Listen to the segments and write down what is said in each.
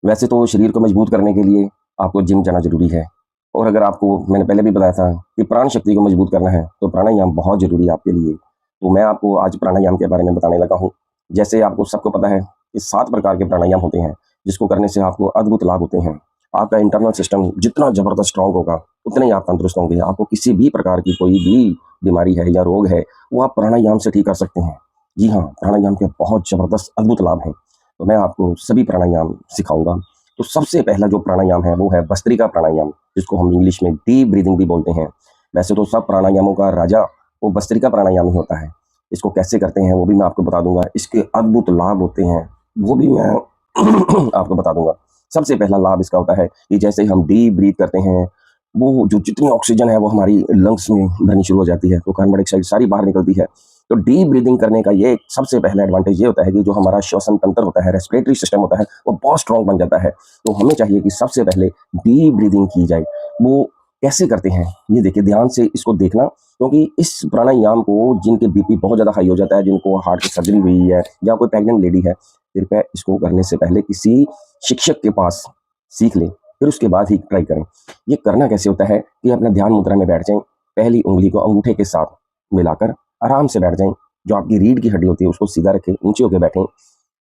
वैसे तो शरीर को मजबूत करने के लिए आपको जिम जाना ज़रूरी है, और अगर आपको मैंने पहले भी बताया था कि प्राण शक्ति को मजबूत करना है, तो प्राणायाम बहुत ज़रूरी है आपके लिए। तो मैं आपको आज प्राणायाम के बारे में बताने लगा हूँ। जैसे आपको सबको पता है कि 7 प्रकार के प्राणायाम होते हैं, जिसको करने से आपको अद्भुत लाभ होते हैं। आपका इंटरनल सिस्टम जितना ज़बरदस्त स्ट्रॉन्ग होगा, उतने ही आप तंदुरुस्त होंगे। आपको किसी भी प्रकार की कोई भी बीमारी है या रोग है, वो आप प्राणायाम से ठीक कर सकते हैं। जी हाँ, प्राणायाम के बहुत ज़बरदस्त अद्भुत लाभ हैं। तो मैं आपको सभी प्राणायाम सिखाऊँगा। तो सबसे पहला जो प्राणायाम है वो है भस्त्रिका प्राणायाम, जिसको हम इंग्लिश में डीप ब्रीदिंग भी बोलते हैं। वैसे तो सब प्राणायामों का राजा वो भस्त्रिका प्राणायाम ही होता है। इसको कैसे करते हैं वो भी मैं आपको बता दूंगा। इसके अद्भुत लाभ होते हैं वो भी मैं आपको बता दूंगा। सबसे पहला लाभ इसका होता है कि जैसे हम डीप ब्रीथ करते हैं, वो जो जितनी ऑक्सीजन है वो हमारी लंग्स में भरनी शुरू हो जाती है, तो कार्बन डाइऑक्साइड सारी बाहर निकलती है। तो डीप ब्रीदिंग करने का ये सबसे पहला एडवांटेज ये होता है कि जो हमारा श्वसन तंत्र होता है, रेस्पिरेटरी सिस्टम होता है, वो बहुत स्ट्रांग बन जाता है। तो हमें चाहिए कि सबसे पहले डीप ब्रीदिंग की जाए। वो कैसे करते हैं ये देखिए, ध्यान से इसको देखना, क्योंकि इस प्राणायाम को जिनके बीपी बहुत ज़्यादा हाई हो जाता है, जिनको हार्ट की सर्जरी हुई है या कोई प्रेग्नेंट लेडी है, कृपया इसको करने से पहले किसी शिक्षक के पास सीख लें, फिर उसके बाद ही ट्राई करें। ये करना कैसे होता है कि अपना ध्यान मुद्रा में बैठ जाएं, पहली उंगली को अंगूठे के साथ मिलाकर आराम से बैठ जाएं। जो आपकी रीढ़ की हड्डी होती है उसको सीधा रखें, ऊंचे होकर बैठें,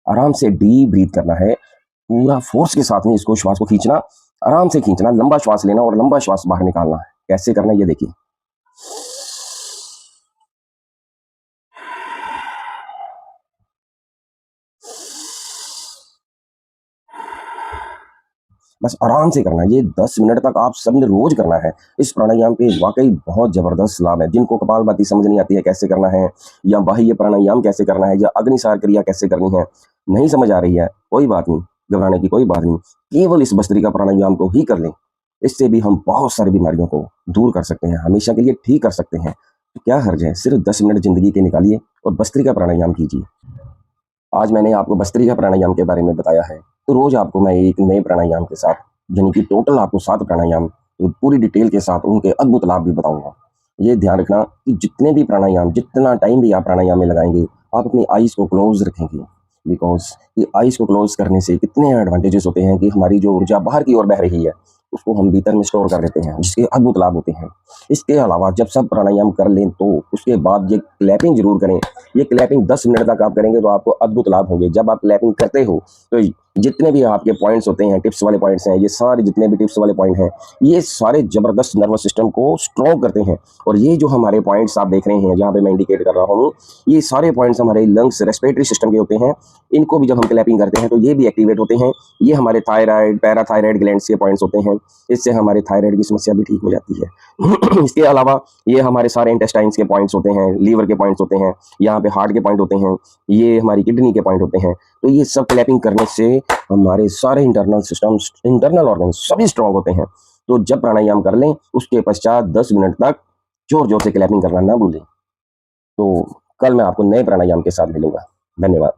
आराम से डीप ब्रीथ करना है। पूरा फोर्स के साथ में इसको श्वास को खींचना, आराम से खींचना, लंबा श्वास लेना और लंबा श्वास बाहर निकालना है। कैसे करना है ये देखिए। बस आराम से करना है। ये 10 मिनट तक आप सबने रोज करना है। इस प्राणायाम के वाकई बहुत जबरदस्त लाभ है। जिनको कपालभाति समझ नहीं आती है कैसे करना है, या बाह्य प्राणायाम कैसे करना है, या अग्निसार क्रिया कैसे करनी है, नहीं समझ आ रही है, कोई बात नहीं, घबराने की कोई बात नहीं। केवल इस भस्त्रिका प्राणायाम को ही कर लें, इससे भी हम बहुत सारी बीमारियों को दूर कर सकते हैं, हमेशा के लिए ठीक कर सकते हैं। तो क्या हर्ज है, सिर्फ 10 मिनट जिंदगी के निकालिए और भस्त्रिका प्राणायाम कीजिए। आज मैंने आपको भस्त्रिका प्राणायाम के बारे में बताया है, तो रोज आपको मैं एक नए प्राणायाम के साथ, यानी कि टोटल आपको 7 प्राणायाम पूरी डिटेल के साथ उनके अद्भुत लाभ भी बताऊंगा। ये ध्यान रखना कि जितने भी प्राणायाम, जितना टाइम भी आप प्राणायाम में लगाएंगे, आप अपनी आईज को क्लोज रखेंगे। बिकॉज ये आईज को क्लोज करने से कितने एडवांटेजेस होते हैं कि हमारी जो ऊर्जा बाहर की ओर बह रही है उसको हम भीतर में स्टोर कर लेते हैं, जिसके अद्भुत लाभ होते हैं। इसके अलावा जब सब प्राणायाम कर लें तो उसके बाद ये क्लैपिंग जरूर करें। ये क्लैपिंग 10 मिनट तक आप करेंगे तो आपको अद्भुत लाभ होंगे। जब आप क्लैपिंग करते हो तो जितने भी आपके पॉइंट्स होते हैं, टिप्स वाले पॉइंट्स हैं, ये सारे जितने भी टिप्स वाले पॉइंट हैं, ये सारे जबरदस्त नर्वस सिस्टम को स्ट्रॉन्ग करते हैं। और ये जो हमारे पॉइंट्स आप देख रहे हैं जहाँ पे मैं इंडिकेट कर रहा हूँ, ये सारे पॉइंट्स हमारे लंग्स, रेस्पिरेटरी सिस्टम के होते हैं। इनको भी जब हम क्लैपिंग करते हैं तो ये भी एक्टिवेट होते हैं। ये हमारे थायराइड, पैराथायराइड ग्लैंड्स के पॉइंट्स होते हैं। इससे हमारे थायराइड की समस्या भी ठीक हो जाती है। इसके अलावा ये हमारे सारे इंटेस्टाइन्स के पॉइंट्स होते हैं, लीवर के पॉइंट्स होते हैं, यहाँ पे हार्ट के पॉइंट होते हैं, ये हमारी किडनी के पॉइंट होते हैं। तो ये सब क्लैपिंग करने से हमारे सारे इंटरनल सिस्टम, इंटरनल ऑर्गन सभी स्ट्रांग होते हैं। तो जब प्राणायाम कर लें उसके पश्चात 10 मिनट तक जोर जोर से क्लैपिंग करना ना भूलें। तो कल मैं आपको नए प्राणायाम के साथ मिलूंगा। धन्यवाद।